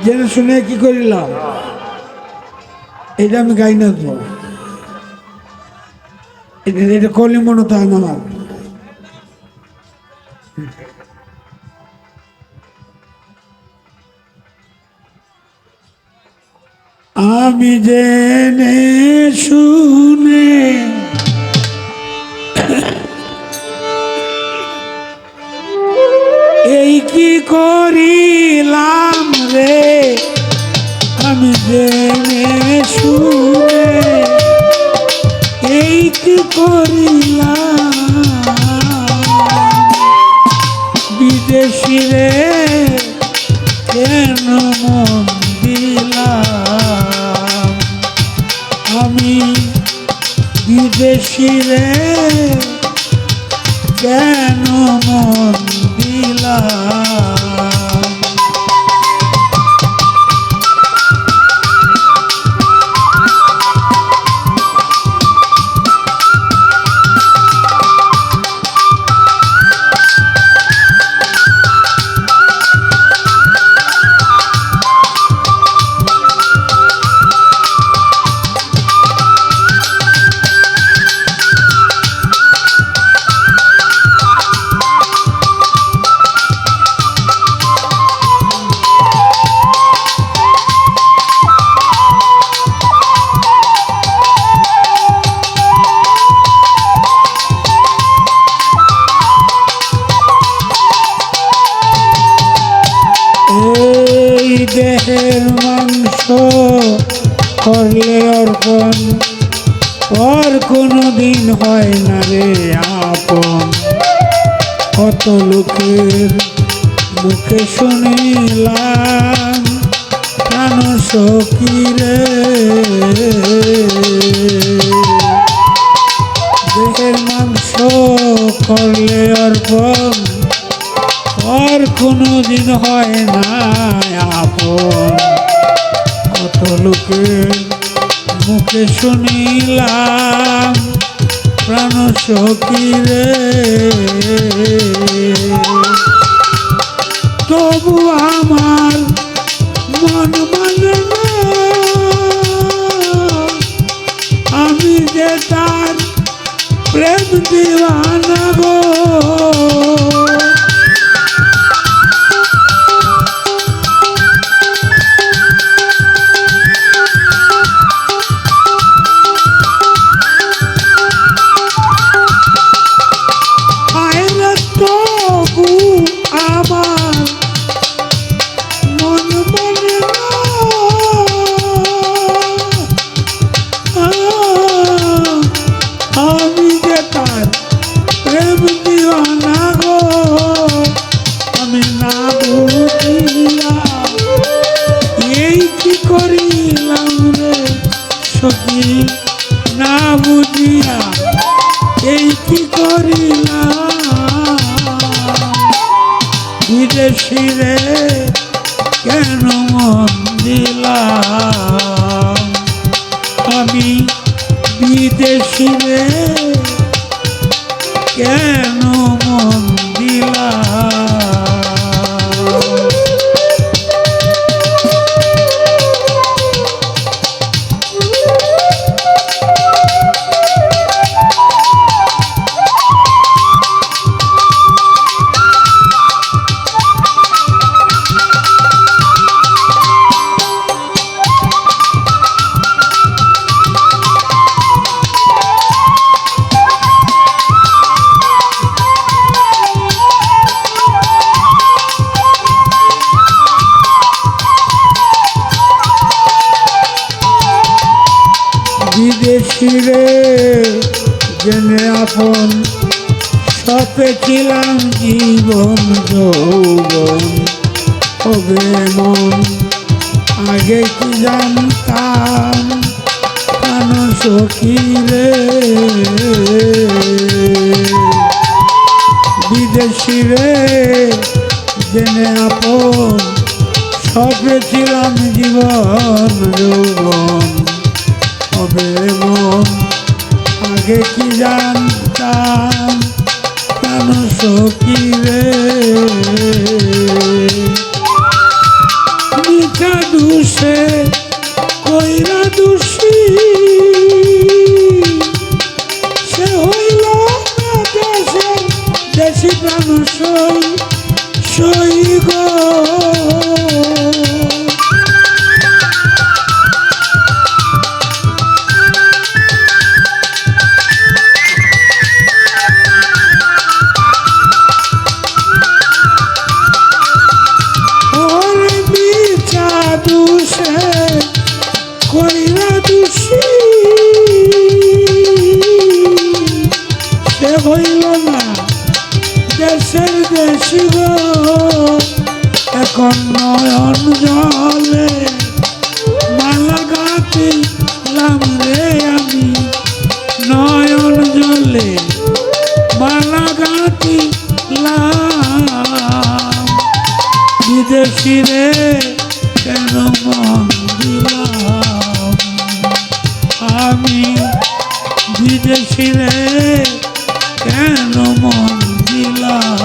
জেনে শুনে কি করিলাম, এটা আমি গাই না তো, এটা করলে মনে হয় না আমার। আমি জেনে শুনে এই কি করিলাম রে, আমি জেনে শুনে এই কি করিলাম, বিদেশি রে কেন মন দিলাম, আমি বিদেশি রে কেন মন দিলাম। দেহের মাংস করলে অর্পণ, পর কোনো দিন হয় না রে আপন, কত লোকের মুখে শুনিলাম প্রাণ সখী রে, দেহের মাংস করলে অর্পণ, আর কোনো দিন হয় না আপন, কত লোকের মুখে শুনিলাম প্রাণ সখী রে, তবু আমার মন মানে না, আমি যে তার প্রেম দিওয়ানা গো, না বুঝিয়া এই কি করিলাম, বিদেশি রে কেন মন দিলাম, আমি বিদেশি রে কেন মন দিলাম। বিদেশি রে জেনে আপন, সপেছিলাম জীবন যৌবন, হবে মন আগে কি জানতাম প্রাণ সখী রে, বিদেশি রে জেনে আপন, সপেছিলাম জীবন যৌবন, হবে মন আগে কি জানতাম প্রাণ সখী রে, মিঠা দুষে কইরা দোষী সে হইল না দেশের দেশি প্রাণ সই সই গো। কইরা দোষী সে হইল না দেশের দেশি গো। এখন নয়ন জলে মালা গাঁথিলাম রে আমি, নয়ন জলে মালা গাঁথিলাম। বিদেশি রে কেন মন দিলাম আমি, বিদেশি রে কেন মন দিলাম।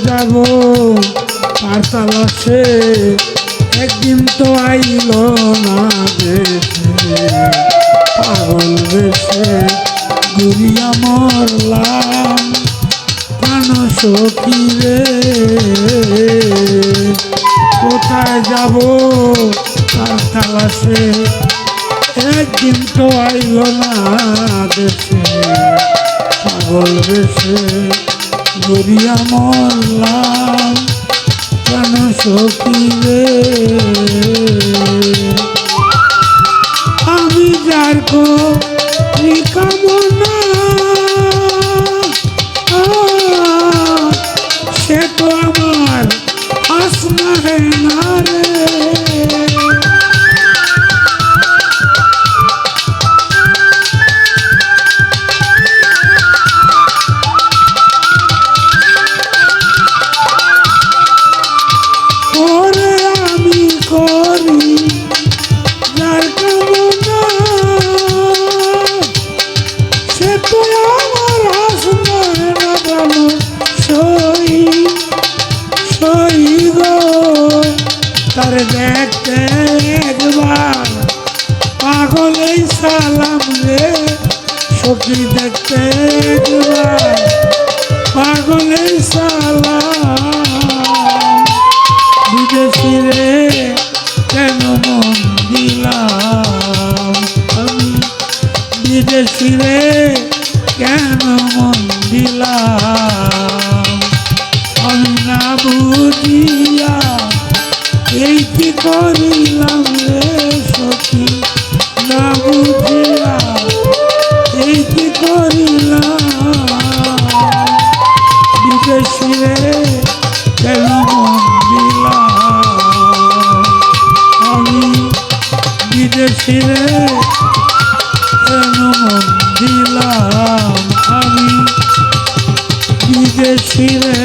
যাব আর তালাশে একদিন তো আইল না দেশে, পাগল বেশে ঘুরিয়া মরলাম প্রাণ সখী রে। কোথায় যাব আর তালাশে একদিন তো আইল না দেশে, পাগল বেশে ঘুরিয়া মরলাম প্রাণ সখী রে। আমি যার করি কামনা সে তো আমার আসমা হে না রে। তারে দেখতে একবার পাগলে সালাম রে সখী, দেখতে একবার পাগলে সালাম। বিদেশি রে কেন মন দিলাম আমি, বিদেশি রে কেন মন দিলাম আমি না বুঝিয়া এই কি করিলাম রে সখী, না বুঝিয়া এই কি করিলাম। বিদেশি রে কেন মন দিলাম আমি, বিদেশি রে কেন মন দিলাম আমি, বিদেশি রে।